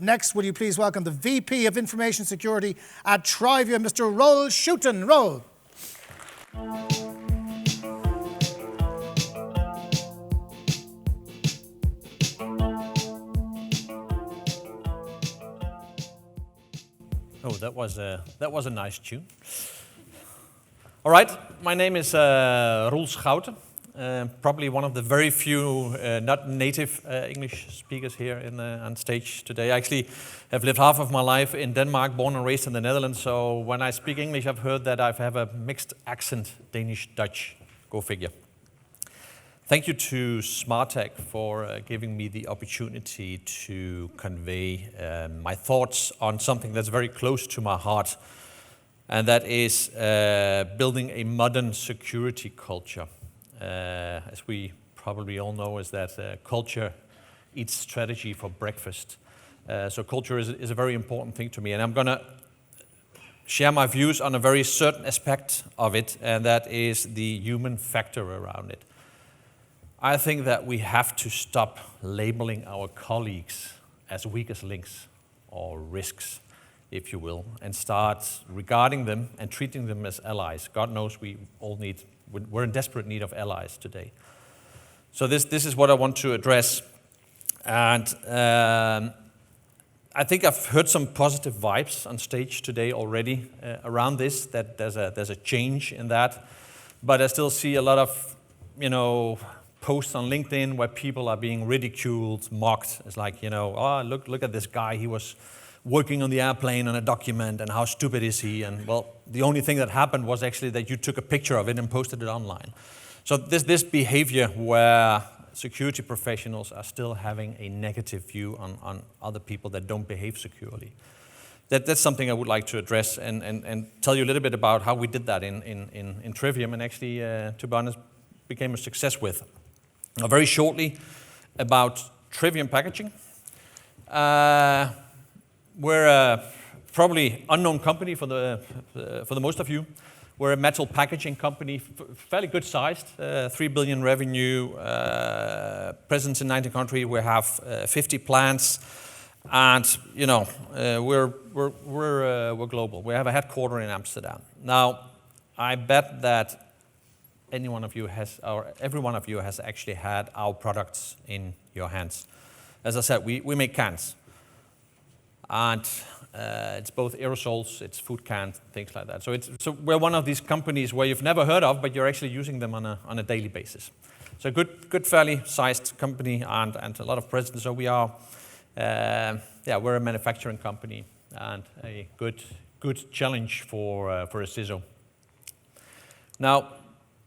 Next, will you please welcome the VP of Information Security at Trivium, Mr. Roel Schouten. Roel. Oh, that was a nice tune. All right, my name is Roel Schouten. Probably one of the very few not native English speakers here on stage today. I actually have lived half of my life in Denmark, born and raised in the Netherlands, so when I speak English, I've heard that I have a mixed accent, Danish-Dutch. Go figure. Thank you to Smartech for giving me the opportunity to convey my thoughts on something that's very close to my heart, and that is building a modern security culture. As we probably all know, is that culture eats strategy for breakfast. So culture is a very important thing to me, and I'm going to share my views on a very certain aspect of it, and that is the human factor around it. I think that we have to stop labeling our colleagues as weakest links or risks, if you will, and start regarding them and treating them as allies. God knows we're in desperate need of allies today. So this is what I want to address. And I think I've heard some positive vibes on stage today already around this, that there's a change in that. But I still see a lot of, posts on LinkedIn where people are being ridiculed, mocked. It's like, oh, look at this guy. He was working on the airplane on a document, and how stupid is he? And well, the only thing that happened was actually that you took a picture of it and posted it online. So this behavior where security professionals are still having a negative view on other people that don't behave securely. That's something I would like to address and tell you a little bit about how we did that in Trivium, and actually, to be honest, became a success with. Now, very shortly about Trivium packaging. We're a probably unknown company for the most of you. We're a metal packaging company, fairly good sized, 3 billion revenue, presence in 19 countries. We have 50 plants, and we're global. We have a headquarters in Amsterdam. Now, I bet that every one of you has actually had our products in your hands. As I said, we make cans. And it's both aerosols, it's food cans, things like that. So we're one of these companies where you've never heard of, but you're actually using them on a daily basis. So good, fairly sized company and a lot of presence. So we are, we're a manufacturing company and a good challenge for a CISO. Now,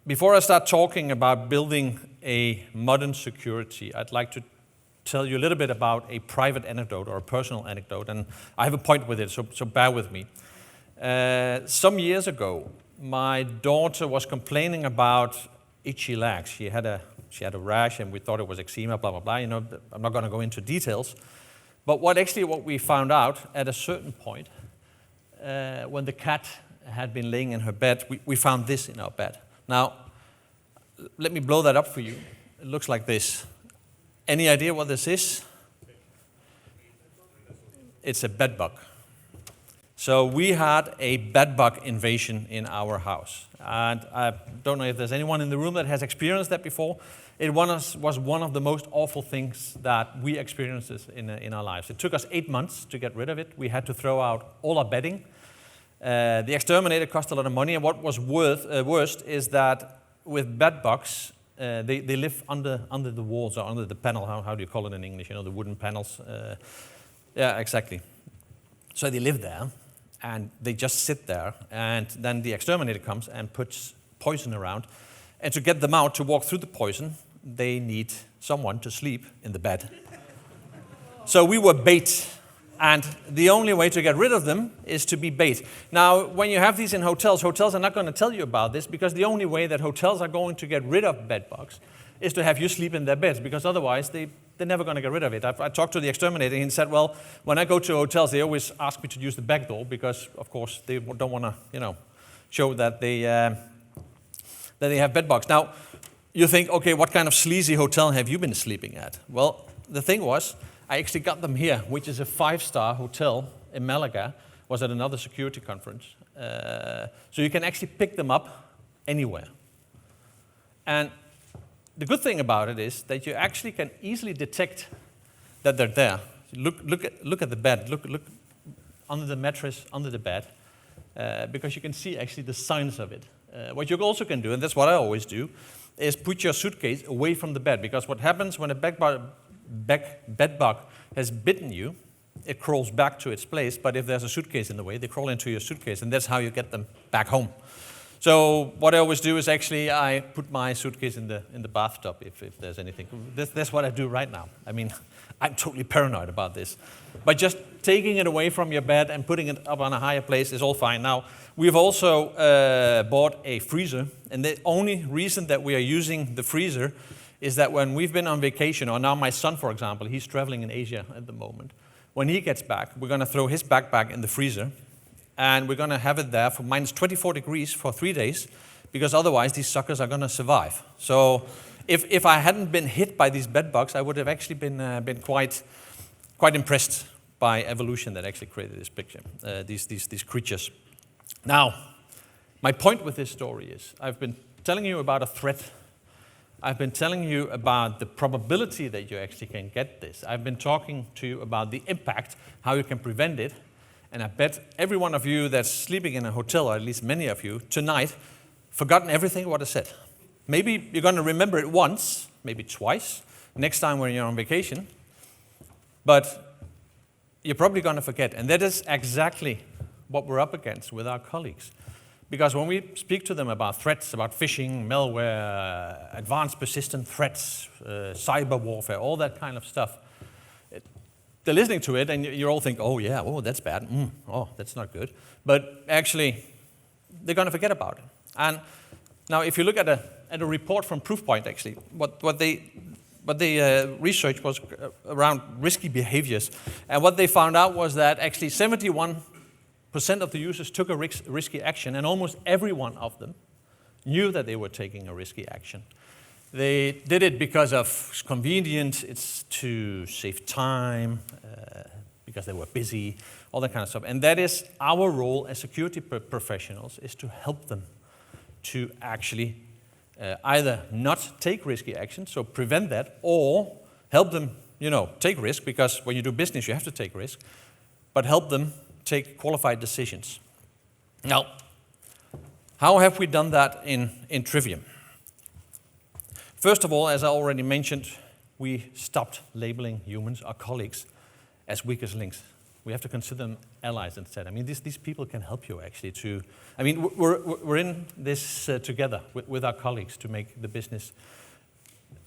before I start talking about building a modern security, I'd like to tell you a little bit about a private anecdote or a personal anecdote, and I have a point with it, so bear with me. Some years ago, my daughter was complaining about itchy legs. She had a rash, and we thought it was eczema, blah, blah, blah. I'm not going to go into details. But what we found out at a certain point, when the cat had been laying in her bed, we found this in our bed. Now, let me blow that up for you. It looks like this. Any idea what this is? It's a bed bug. So we had a bed bug invasion in our house. And I don't know if there's anyone in the room that has experienced that before. It was one of the most awful things that we experienced in our lives. It took us 8 months to get rid of it. We had to throw out all our bedding. The exterminator cost a lot of money, and what was worst is that with bed bugs, they live under the walls or under the panel. How do you call it in English? The wooden panels. Yeah, exactly. So they live there, and they just sit there, and then the exterminator comes and puts poison around. And to get them out, to walk through the poison, they need someone to sleep in the bed. So we were bait. And the only way to get rid of them is to be bait. Now, when you have these in hotels are not going to tell you about this, because the only way that hotels are going to get rid of bed bugs is to have you sleep in their beds, because otherwise they're never going to get rid of it. I talked to the exterminator, and he said, well, when I go to hotels, they always ask me to use the back door, because, of course, they don't want to, show that they have bed bugs. Now, you think, okay, what kind of sleazy hotel have you been sleeping at? Well, the thing was, I actually got them here, which is a 5-star hotel in Malaga. Was at another security conference. So you can actually pick them up anywhere. And the good thing about it is that you actually can easily detect that they're there. Look at the bed. Look under the mattress, under the bed, because you can see actually the signs of it. What you also can do, and that's what I always do, is put your suitcase away from the bed, because what happens when a bed bug has bitten you, it crawls back to its place, but if there's a suitcase in the way, they crawl into your suitcase, and that's how you get them back home. So what I always do is actually I put my suitcase in the bathtub if there's anything. That's what I do right now. I mean, I'm totally paranoid about this. But just taking it away from your bed and putting it up on a higher place is all fine. Now, we've also bought a freezer, and the only reason that we are using the freezer is that when we've been on vacation, or now my son, for example, he's traveling in Asia at the moment. When he gets back, we're going to throw his backpack in the freezer, and we're going to have it there for minus 24 degrees for 3 days, because otherwise these suckers are going to survive. So if I hadn't been hit by these bed bugs, I would have actually been quite impressed by evolution that actually created this picture, these creatures. Now, my point with this story is I've been telling you about a threat. I've been telling you about the probability that you actually can get this. I've been talking to you about the impact, how you can prevent it. And I bet every one of you that's sleeping in a hotel, or at least many of you, tonight, forgotten everything what I said. Maybe you're going to remember it once, maybe twice, next time when you're on vacation. But you're probably going to forget. And that is exactly what we're up against with our colleagues. Because when we speak to them about threats, about phishing, malware, advanced persistent threats, cyber warfare, all that kind of stuff, they're listening to it and you all think, oh yeah, oh that's bad, oh that's not good. But actually, they're going to forget about it. And now if you look at a report from Proofpoint, actually, what they researched was around risky behaviors. And what they found out was that actually 71% of the users took a risky action, and almost every one of them knew that they were taking a risky action. They did it because of convenience, it's to save time, because they were busy, all that kind of stuff. And that is our role as security professionals, is to help them to actually either not take risky action, so prevent that, or help them, take risk, because when you do business, you have to take risk, but help them take qualified decisions. Now, how have we done that in Trivium? First of all, as I already mentioned, we stopped labeling humans, our colleagues, as weakest links. We have to consider them allies instead. I mean, these people can help you actually we're in this together with our colleagues to make the business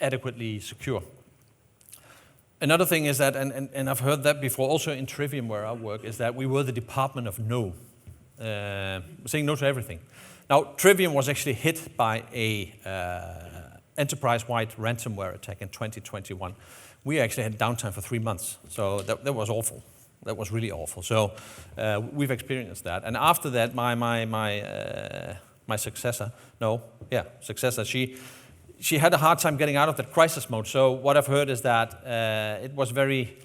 adequately secure. Another thing is that, and I've heard that before, also in Trivium where I work, is that we were the department of no, saying no to everything. Now, Trivium was actually hit by a enterprise-wide ransomware attack in 2021. We actually had downtime for 3 months, so that was awful. That was really awful. So we've experienced that. And after that, my successor, she had a hard time getting out of that crisis mode. So what I've heard is that it was very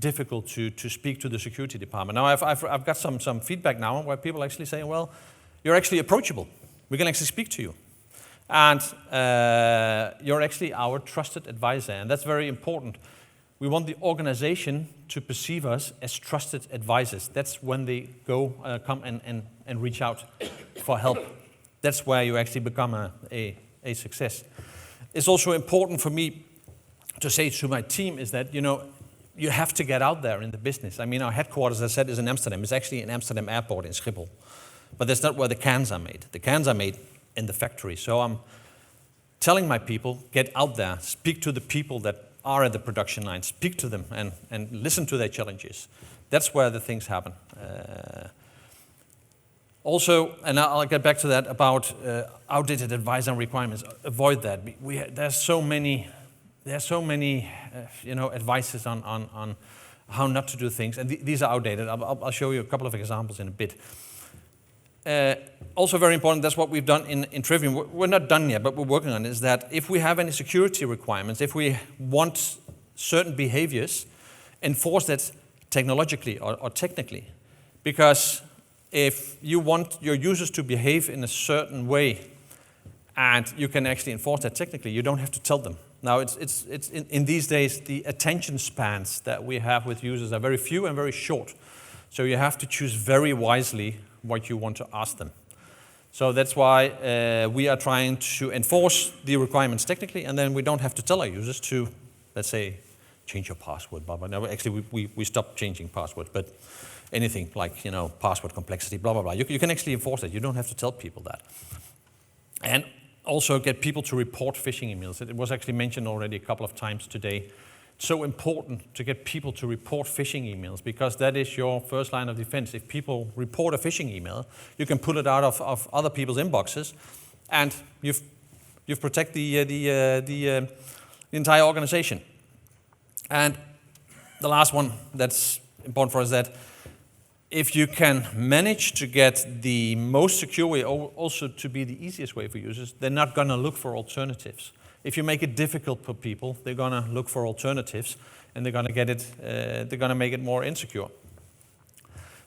difficult to speak to the security department. Now I've got some feedback now where people actually saying, well, you're actually approachable. We can actually speak to you. And you're actually our trusted advisor, and that's very important. We want the organization to perceive us as trusted advisors. That's when they come and reach out for help. That's where you actually become a success. It's also important for me to say to my team is that, you have to get out there in the business. I mean, our headquarters, as I said, is in Amsterdam. It's actually in Amsterdam Airport in Schiphol. But that's not where the cans are made. The cans are made in the factory. So I'm telling my people, get out there, speak to the people that are at the production line, speak to them and listen to their challenges. That's where the things happen. Also, and I'll get back to that, about outdated advice and requirements. Avoid that. There's so many advices on how not to do things, and these are outdated. I'll show you a couple of examples in a bit. Also very important, that's what we've done in Trivium. We're not done yet, but we're working on it, is that if we have any security requirements, if we want certain behaviors, enforce that technologically or technically. Because if you want your users to behave in a certain way, and you can actually enforce that technically, you don't have to tell them. Now, it's in these days, the attention spans that we have with users are very few and very short. So you have to choose very wisely what you want to ask them. So that's why we are trying to enforce the requirements technically, and then we don't have to tell our users to, let's say, change your password, blah, blah. No, actually, we stopped changing passwords, but anything like, password complexity, blah, blah, blah. You can actually enforce that. You don't have to tell people that. And also get people to report phishing emails. It was actually mentioned already a couple of times today. It's so important to get people to report phishing emails because that is your first line of defense. If people report a phishing email, you can pull it out of other people's inboxes, and you've protected the entire organization. And the last one that's important for us is that if you can manage to get the most secure way also to be the easiest way for users, they're not going to look for alternatives. If you make it difficult for people, they're going to look for alternatives, and they're going to get it. They're going to make it more insecure.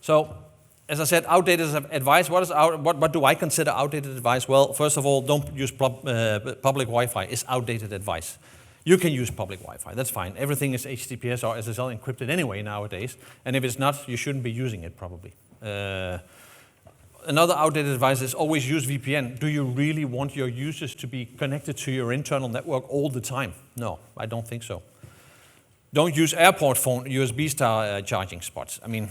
So, as I said, outdated advice. What do I consider outdated advice? Well, first of all, don't use public Wi-Fi. It's outdated advice. You can use public Wi-Fi, that's fine. Everything is HTTPS or SSL encrypted anyway nowadays, and if it's not, you shouldn't be using it probably. Another outdated advice is always use VPN. Do you really want your users to be connected to your internal network all the time? No, I don't think so. Don't use airport phone USB star charging spots. I mean,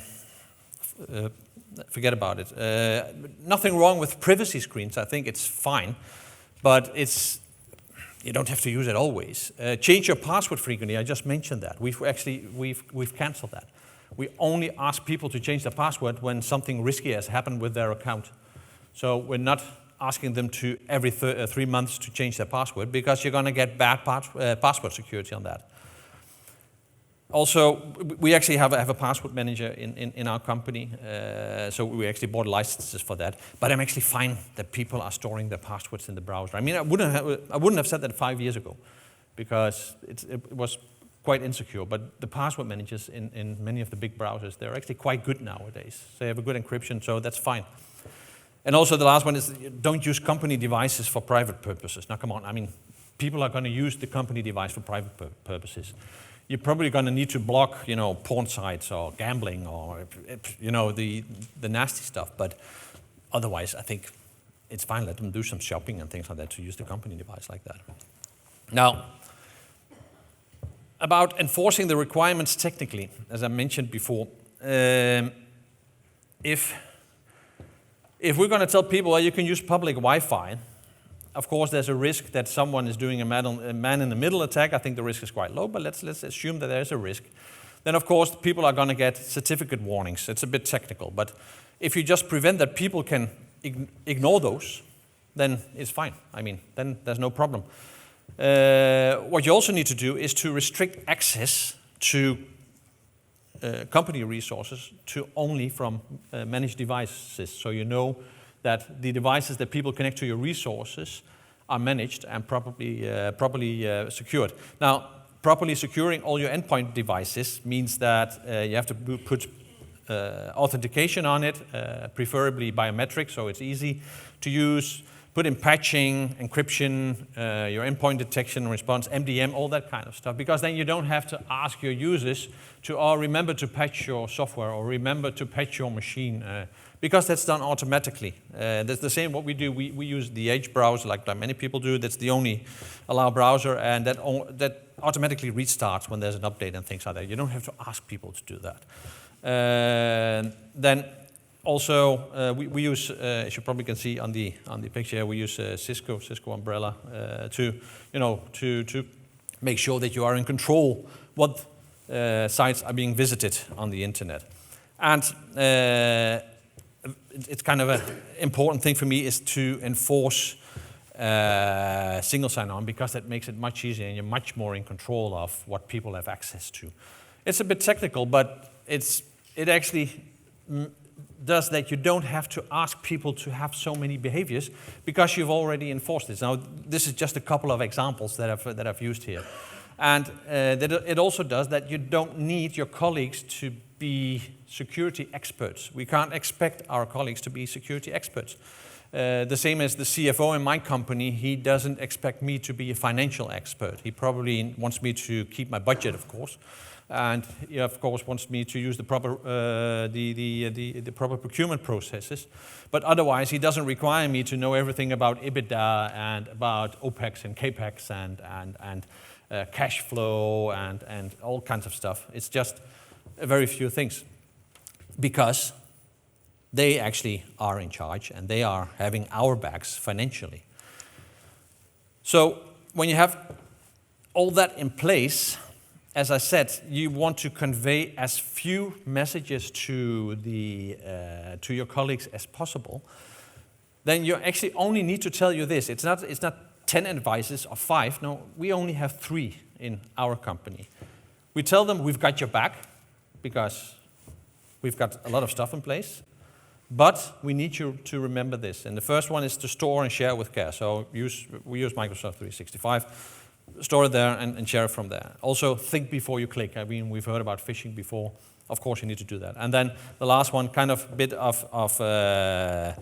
forget about it. Nothing wrong with privacy screens. I think it's fine, but you don't have to use it always. Change your password frequently. I just mentioned that. We've canceled that. We only ask people to change their password when something risky has happened with their account. So we're not asking them to every 3 months to change their password because you're going to get bad password security on that. Also, we actually have a password manager in our company, so we actually bought licenses for that. But I'm actually fine that people are storing their passwords in the browser. I mean, I wouldn't have said that 5 years ago, because it was quite insecure. But the password managers in many of the big browsers, they're actually quite good nowadays. They have a good encryption, so that's fine. And also the last one is don't use company devices for private purposes. Now, come on, I mean, people are going to use the company device for private purposes. You're probably going to need to block, porn sites or gambling or, the nasty stuff. But otherwise, I think it's fine. Let them do some shopping and things like that to use the company device like that. Now, about enforcing the requirements technically, as I mentioned before, if we're going to tell people, well, you can use public Wi-Fi, of course, there's a risk that someone is doing a man-in-the-middle attack. I think the risk is quite low, but let's assume that there is a risk. Then, of course, people are going to get certificate warnings. It's a bit technical, but if you just prevent that people can ignore those, then it's fine. I mean, then there's no problem. What you also need to do is to restrict access to company resources to only from managed devices. So you know that the devices that people connect to your resources are managed and properly secured. Now, properly securing all your endpoint devices means that you have to put authentication on it, preferably biometric, so it's easy to use. Put in patching, encryption, your endpoint detection, response, MDM, all that kind of stuff, because then you don't have to ask your users to remember to patch your software or remember to patch your machine, because that's done automatically. That's the same what we do. We use the Edge browser like many people do. That's the only allowed browser, and that automatically restarts when there's an update and things like that. You don't have to ask people to do that. Then also, we use, as you probably can see on the picture, we use Cisco umbrella to make sure that you are in control what sites are being visited on the internet. And it's kind of an important thing for me is to enforce single sign-on, because that makes it much easier and you're much more in control of what people have access to. It's a bit technical, but it actually does that you don't have to ask people to have so many behaviors because you've already enforced this. Now, this is just a couple of examples that I've used here. And it also does that you don't need your colleagues to be security experts. We can't expect our colleagues to be security experts. The same as the CFO in my company, he doesn't expect me to be a financial expert. He probably wants me to keep my budget, of course, and he, of course, wants me to use the proper the proper procurement processes. But otherwise, he doesn't require me to know everything about EBITDA and about OPEX and CAPEX and cash flow and all kinds of stuff. It's just very few things, because they actually are in charge and they are having our backs financially. So when you have all that in place, as I said, you want to convey as few messages to your colleagues as possible. Then you actually only need to tell you this. It's not 10 advices or 5. No, we only have 3 in our company. We tell them we've got your back because we've got a lot of stuff in place. But we need you to remember this. And the first one is to store and share with care. So we use Microsoft 365. Store it there and share it from there. Also, think before you click. I mean, we've heard about phishing before. Of course, you need to do that. And then the last one, kind of bit of I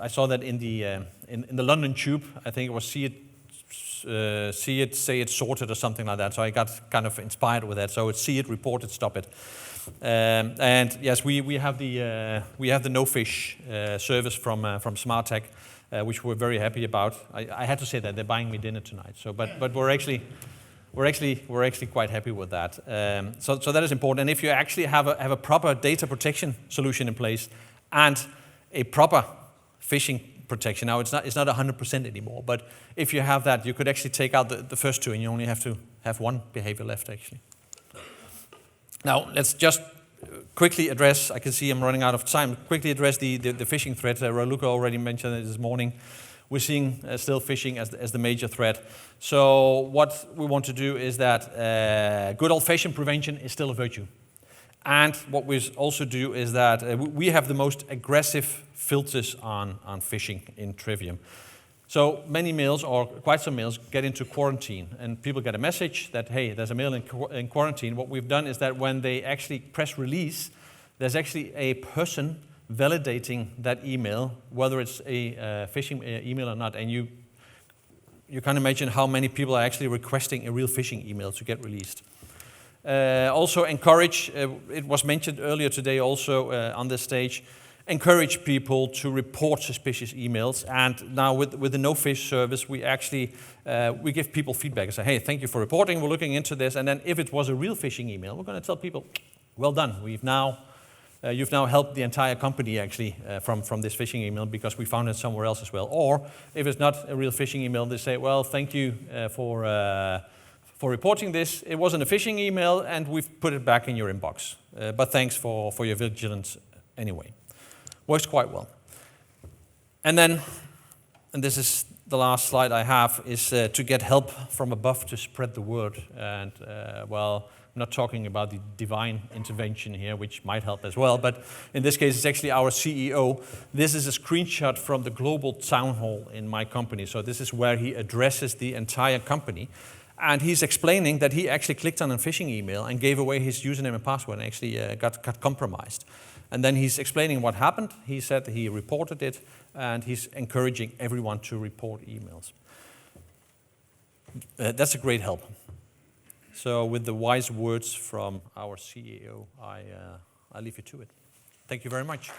saw that in the London Tube. I think it was see it, say it, sort it, or something like that. So I got kind of inspired with that. So it's see it, report it, stop it. And yes, we have the no-fish service from SmartTech, which we're very happy about. I had to say that they're buying me dinner tonight. So, but we're actually quite happy with that. So that is important. And if you actually have a proper data protection solution in place and a proper phishing protection, now it's not 100% anymore. But if you have that, you could actually take out the first 2, and you only have to have 1 behavior left actually. Now, let's just quickly address, I can see I'm running out of time, quickly address the phishing threat. Raluca already mentioned it this morning. We're seeing still phishing as the major threat. So what we want to do is that good old-fashioned prevention is still a virtue. And what we also do is that we have the most aggressive filters on phishing in Trivium. So many mails, or quite some mails, get into quarantine, and people get a message that, hey, there's a mail in quarantine. What we've done is that when they actually press release, there's actually a person validating that email, whether it's a phishing email or not. And you can imagine how many people are actually requesting a real phishing email to get released. Also encourage, it was mentioned earlier today also on this stage, encourage people to report suspicious emails. And now with the no-fish service, we actually we give people feedback and say, hey, thank you for reporting, we're looking into this. And then if it was a real phishing email, we're going to tell people, well done, you've now helped the entire company actually from this phishing email, because we found it somewhere else as well. Or if it's not a real phishing email, they say, well, thank you for reporting this. It wasn't a phishing email, and we've put it back in your inbox. But thanks for your vigilance anyway. Works quite well. And then, and this is the last slide I have, is to get help from above to spread the word. And well, I'm not talking about the divine intervention here, which might help as well, but in this case, it's actually our CEO. This is a screenshot from the global town hall in my company. So this is where he addresses the entire company. And he's explaining that he actually clicked on a phishing email and gave away his username and password and actually got compromised. And then he's explaining what happened. He said he reported it, and he's encouraging everyone to report emails. That's a great help. So with the wise words from our CEO, I leave you to it. Thank you very much.